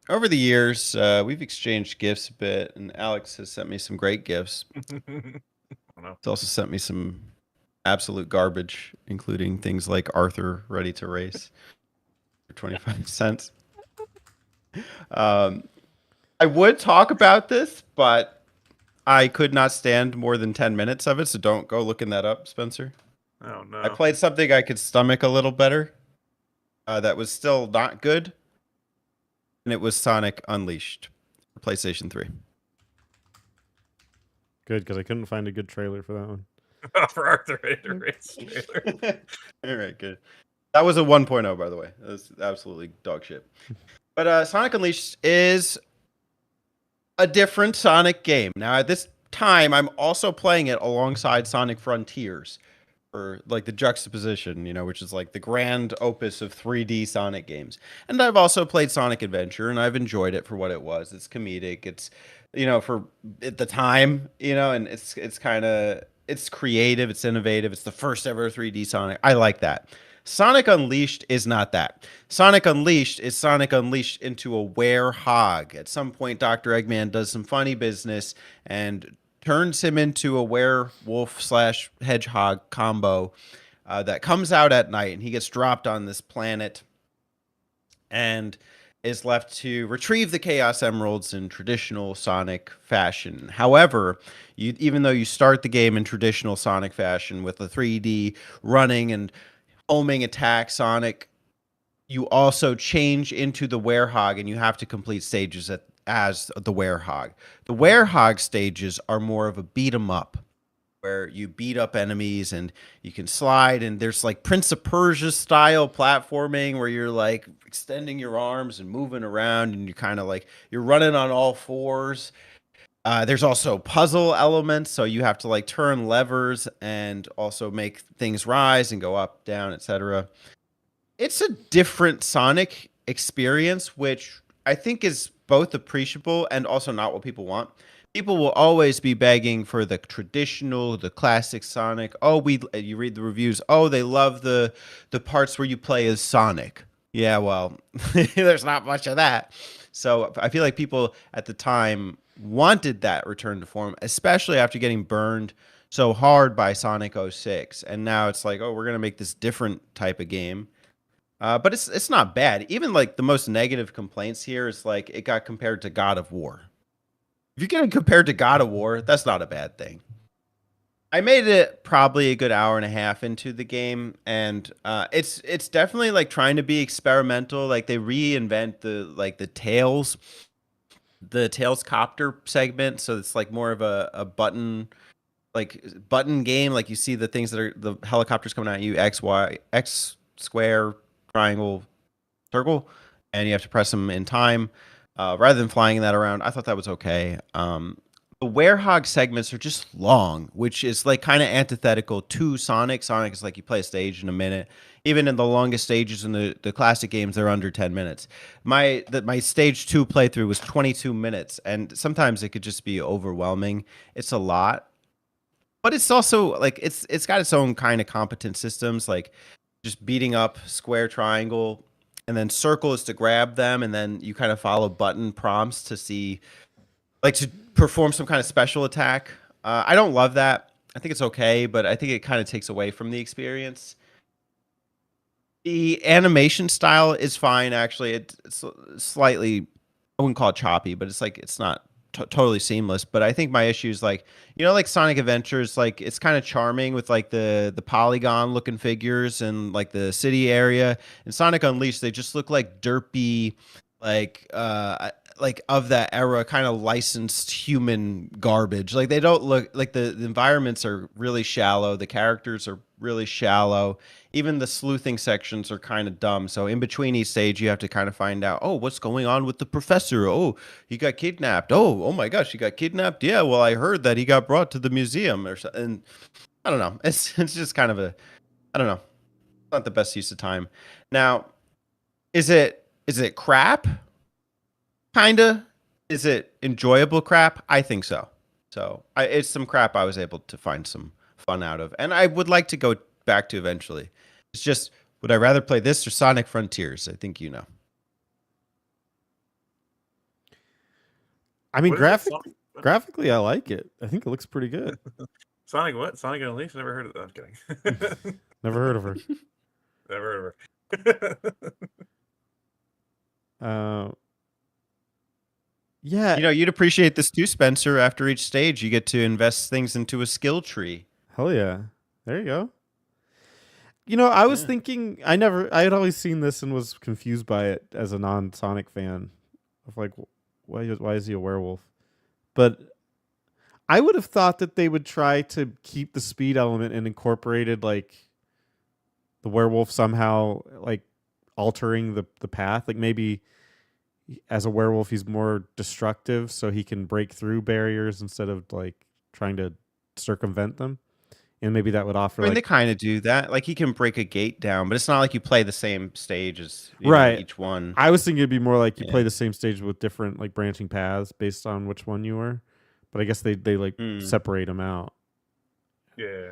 over the years, we've exchanged gifts a bit, and Alex has sent me some great gifts. No. He's also sent me some absolute garbage, including things like Arthur Ready to Race for 25 cents. Um, I would talk about this, but I could not stand more than 10 minutes of it, so don't go looking that up, Spencer. Oh I no. played something I could stomach a little better, that was still not good, and it was Sonic Unleashed for PlayStation 3. Good, because I couldn't find a good trailer for that one. For Arthur Vader race trailer. All right, good. That was a 1.0, by the way. That was absolutely dog shit. But Sonic Unleashed is a different Sonic game. Now, at this time, I'm also playing it alongside Sonic Frontiers, or like the juxtaposition, which is like the grand opus of 3D Sonic games. And I've also played Sonic Adventure, and I've enjoyed it for what it was. It's comedic. It's, for at the time, and it's creative. It's innovative. It's the first ever 3D Sonic. I like that. Sonic Unleashed is not that. Sonic Unleashed is Sonic Unleashed into a werehog. At some point, Dr. Eggman does some funny business and turns him into a werewolf slash hedgehog combo that comes out at night, and he gets dropped on this planet and is left to retrieve the Chaos Emeralds in traditional Sonic fashion. However, even though you start the game in traditional Sonic fashion with the 3D running and homing attack Sonic, you also change into the Werehog, and you have to complete stages as the Werehog. The Werehog stages are more of a beat 'em up, where you beat up enemies and you can slide, and there's like Prince of Persia style platforming where you're like extending your arms and moving around, and you kind of like you're running on all fours. There's also puzzle elements, so you have to like turn levers and also make things rise and go up, down, etc. It's a different Sonic experience, which I think is both appreciable and also not what people want. People will always be begging for the traditional, the classic Sonic. Oh, you read the reviews. Oh, they love the parts where you play as Sonic. Yeah, well, there's not much of that. So I feel like people at the time wanted that return to form, especially after getting burned so hard by Sonic 06. And now it's like, oh, we're gonna make this different type of game. But it's not bad. Even like the most negative complaints here is like it got compared to God of War. If you're getting compared to God of War, that's not a bad thing. I made it probably a good hour and a half into the game, and it's definitely like trying to be experimental. Like they reinvent the Tails copter segment, so it's like more of a button game. Like you see the things that are the helicopters coming at you, X, Y, X square, triangle, circle, and you have to press them in time rather than flying that around. I thought that was okay. The Werehog segments are just long, which is like kind of antithetical to Sonic. Sonic is like you play a stage in a minute. Even in the longest stages in the classic games, they're under 10 minutes. My stage 2 playthrough was 22 minutes, and sometimes it could just be overwhelming. It's a lot. But it's also like it's got its own kind of competent systems, like just beating up square, triangle, and then circle is to grab them, and then you kind of follow button prompts to see, like, to perform some kind of special attack. I don't love that. I think it's okay, but I think it kind of takes away from the experience. The animation style is fine, actually. It's slightly, I wouldn't call it choppy, but it's like it's not totally seamless. But I think my issue is like, like Sonic Adventures, like it's kind of charming with like the polygon looking figures and like the city area. And Sonic Unleashed, they just look like derpy, like of that era, kind of licensed human garbage. Like they don't look like the environments are really shallow. The characters are really shallow. Even the sleuthing sections are kind of dumb. So in between each stage, you have to kind of find out, oh, what's going on with the professor? Oh, he got kidnapped. Oh my gosh, he got kidnapped. Yeah, well, I heard that he got brought to the museum or something. And I don't know. It's just kind of I don't know. Not the best use of time. Now, is it crap? Kinda. Is it enjoyable crap? I think so. So it's some crap I was able to find some fun out of, and I would like to go back to eventually. It's just, would I rather play this or Sonic Frontiers? I think you know. I mean, What is it? Sonic? graphically, I like it. I think it looks pretty good. Sonic what? Sonic Unleashed? Never heard of that. I'm kidding. Never heard of her. Never heard of her. Yeah, You know, you'd appreciate this too, Spencer. After each stage, you get to invest things into a skill tree. hell yeah. There you go. You know, I was Yeah. thinking I had always seen this and was confused by it as a non-Sonic fan of like why is he a werewolf? But I would have thought that they would try to keep the speed element and incorporated like the werewolf somehow like altering the path. Like maybe as a werewolf he's more destructive so he can break through barriers instead of like trying to circumvent them. And maybe that would offer I mean, they like kind of do that. Like, he can break a gate down, but it's not like you play the same stage as Right. each one. I was thinking it'd be more like you Yeah. play the same stage with different like branching paths based on which one you were. But I guess they like separate them out. Yeah.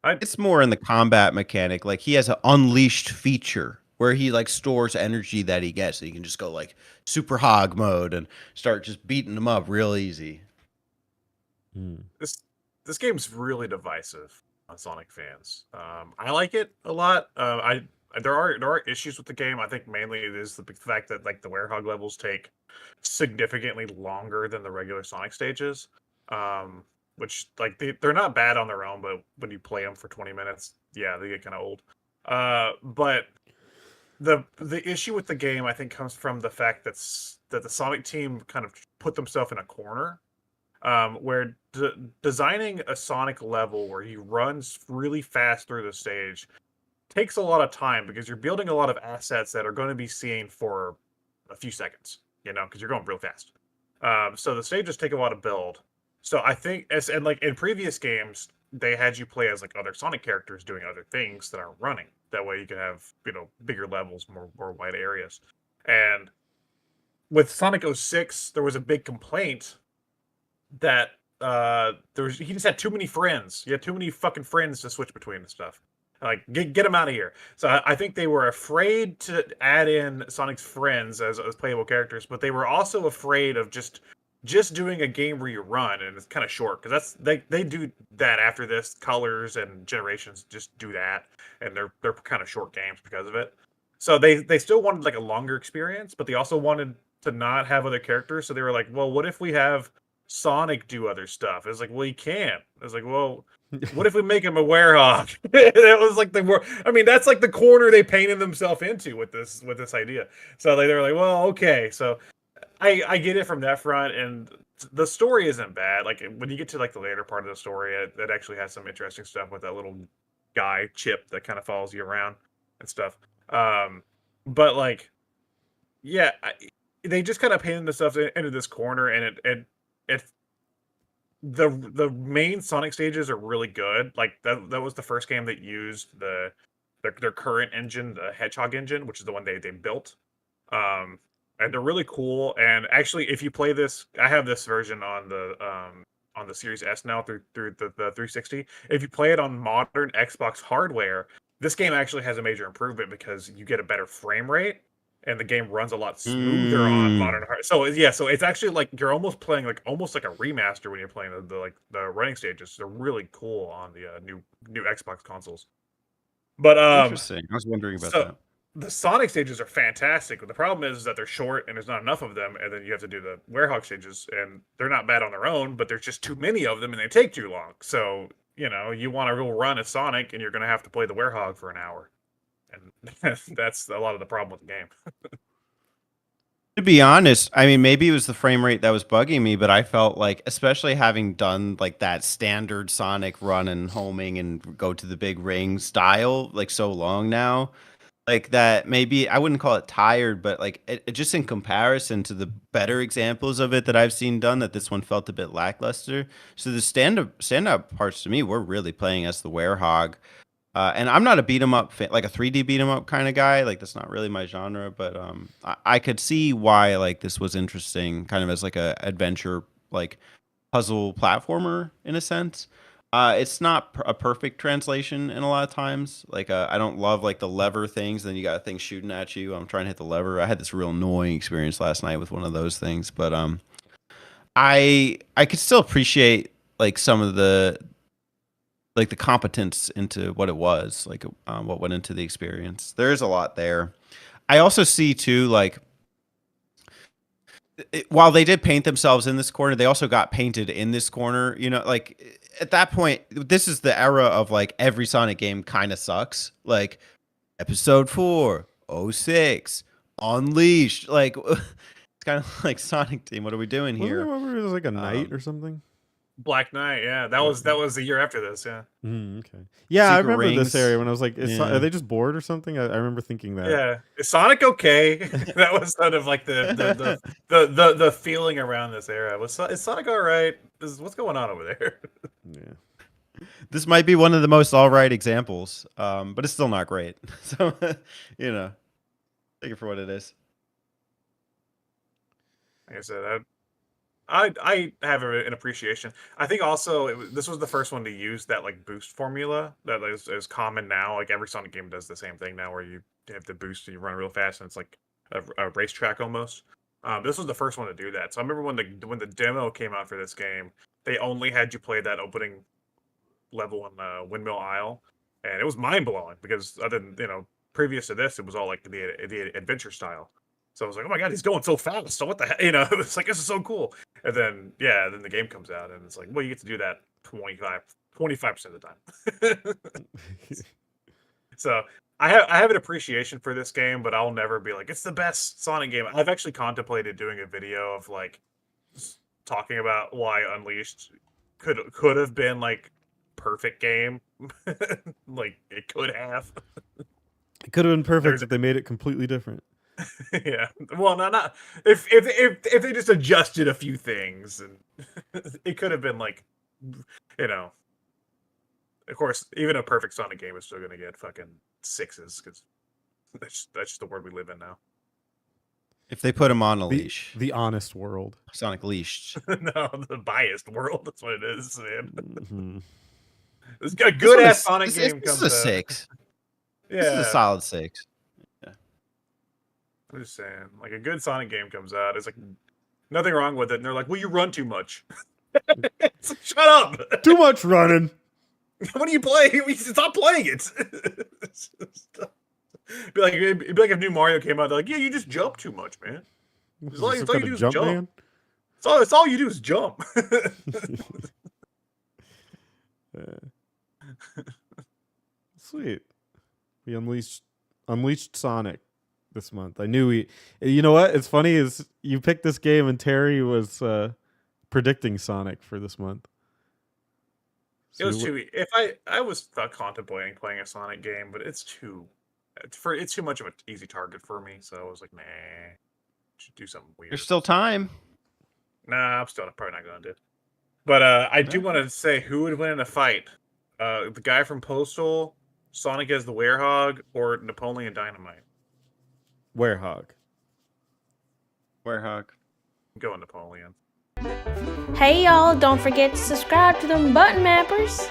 It's more in the combat mechanic. Like, he has an unleashed feature where he like stores energy that he gets, so you can just go like super hog mode and start just beating them up real easy. This game's really divisive on Sonic fans. I like it a lot. There are issues with the game. I think mainly it is the fact that like the Werehog levels take significantly longer than the regular Sonic stages. Which like they're not bad on their own, but when you play them for 20 minutes, yeah, they get kind of old. But the issue with the game, I think, comes from the fact that the Sonic team kind of put themselves in a corner, where designing a Sonic level where he runs really fast through the stage takes a lot of time because you're building a lot of assets that are going to be seen for a few seconds, because you're going real fast. So the stages take a lot of build. So I think, and like in previous games, they had you play as like other Sonic characters doing other things that aren't running. That way you can have, bigger levels, more wide areas. And with Sonic 06, there was a big complaint that he just had too many friends. He had too many fucking friends to switch between and stuff. Like, get him out of here. So I think they were afraid to add in Sonic's friends as playable characters, but they were also afraid of just doing a game where you run and it's kind of short, because they do that after this. Colors and Generations just do that, and they're kind of short games because of it. So they still wanted like a longer experience, but they also wanted to not have other characters. So they were like, well, what if we have Sonic do other stuff? It's like, well, he can't. It's like, well, what if we make him a werehog? That was like that's like the corner they painted themselves into with this idea. So they were like, well, okay. So I get it from that front, and the story isn't bad. Like when you get to like the later part of the story, it actually has some interesting stuff with that little guy Chip that kind of follows you around and stuff. But like, yeah, they just kind of painted themselves into this corner, and it the main Sonic stages are really good. Like that was the first game that used their current engine, the Hedgehog engine, which is the one they built. And they're really cool. And actually, if you play this, I have this version on the Series S now through the 360. If you play it on modern Xbox hardware, this game actually has a major improvement because you get a better frame rate, and the game runs a lot smoother on modern hardware. So yeah, so it's actually like you're almost playing like a remaster when you're playing the running stages. They're really cool on the new Xbox consoles. But Interesting. I was wondering about that. The Sonic stages are fantastic. The problem is that they're short and there's not enough of them, and then you have to do the Werehog stages, and they're not bad on their own, but there's just too many of them and they take too long. So, you want to go run as Sonic, and you're going to have to play the Werehog for an hour. And that's a lot of the problem with the game. To be honest, I mean, maybe it was the frame rate that was bugging me, but I felt like, especially having done like that standard Sonic run and homing and go to the big ring style, like so long now, like that maybe I wouldn't call it tired, but like it just in comparison to the better examples of it that I've seen done, that this one felt a bit lackluster. So the stand-up parts to me were really playing as the Werehog. And I'm not a beat 'em up fan, like a 3D beat 'em up kind of guy. Like that's not really my genre, but I could see why like this was interesting, kind of as like a adventure, like puzzle platformer in a sense. It's not a perfect translation in a lot of times. Like I don't love like the lever things. Then you got things shooting at you. I'm trying to hit the lever. I had this real annoying experience last night with one of those things, but I could still appreciate like some of the competence into what it was, like what went into the experience. There is a lot there. I also see too, like while they did paint themselves in this corner, they also got painted in this corner. You know, like at that point, this is the era of like every Sonic game kind of sucks. Like Episode 4, '06, Unleashed. Like it's kind of like Sonic Team. What are we doing Wasn't here? there one where it was like a knight or something? Black Knight, yeah, that was the year after this, yeah. Okay. Yeah, I Secret remember this Rings. area when I was like, Yeah. are they just bored or something? I remember thinking that. Yeah, is Sonic okay? That was sort of like the feeling around this era. Is Sonic all right? What's going on over there? Yeah. This might be one of the most all right examples, but it's still not great. So, you know, take it for what it is. Like I said, I have an appreciation. I think also this was the first one to use that like boost formula that is common now. Like every Sonic game does the same thing now, where you have the boost and you run real fast, and it's like a racetrack almost. This was the first one to do that. So I remember when the demo came out for this game, they only had you play that opening level in Windmill Isle, and it was mind blowing because other than previous to this, it was all like the adventure style. So I was like, oh my god, he's going so fast. So what the heck? It's like, this is so cool. And then, then the game comes out and it's like, well, you get to do that 25% of the time. So I have an appreciation for this game, but I'll never be like, it's the best Sonic game. I've actually contemplated doing a video of like talking about why Unleashed could have been like perfect game. Like it could have. It could have been perfect if they made it completely different. Yeah, well, not if they just adjusted a few things, and it could have been like, of course, even a perfect Sonic game is still gonna get fucking 6s because that's just the world we live in now. If they put him on a leash, the honest world, Sonic leashed. No, the biased world. That's what it is, man. Mm-hmm. This a good ass Sonic game this comes is a out. 6. Yeah, This is a solid 6. I'm just saying, like a good Sonic game comes out, it's like nothing wrong with it, and they're like, "Well, you run too much." It's like, shut up! Too much running. What are you playing? Stop playing it. It'd be like if new Mario came out, they're like, "Yeah, you just jump too much, man. It's all you do is jump. Man? It's all you do is jump." Sweet. We unleashed Sonic this month. I knew you know what? It's funny is you picked this game and Terry was predicting Sonic for this month. So it was too. If I was contemplating playing a Sonic game, but it's too much of an easy target for me. So I was like, nah, should do something weird. There's still time. Nah, I'm still probably not going to. But I do want to say who would win in a fight: the guy from Postal, Sonic as the Werehog, or Napoleon Dynamite. Werehog. Werehog. I'm going Napoleon. Hey y'all, don't forget to subscribe to them button mappers.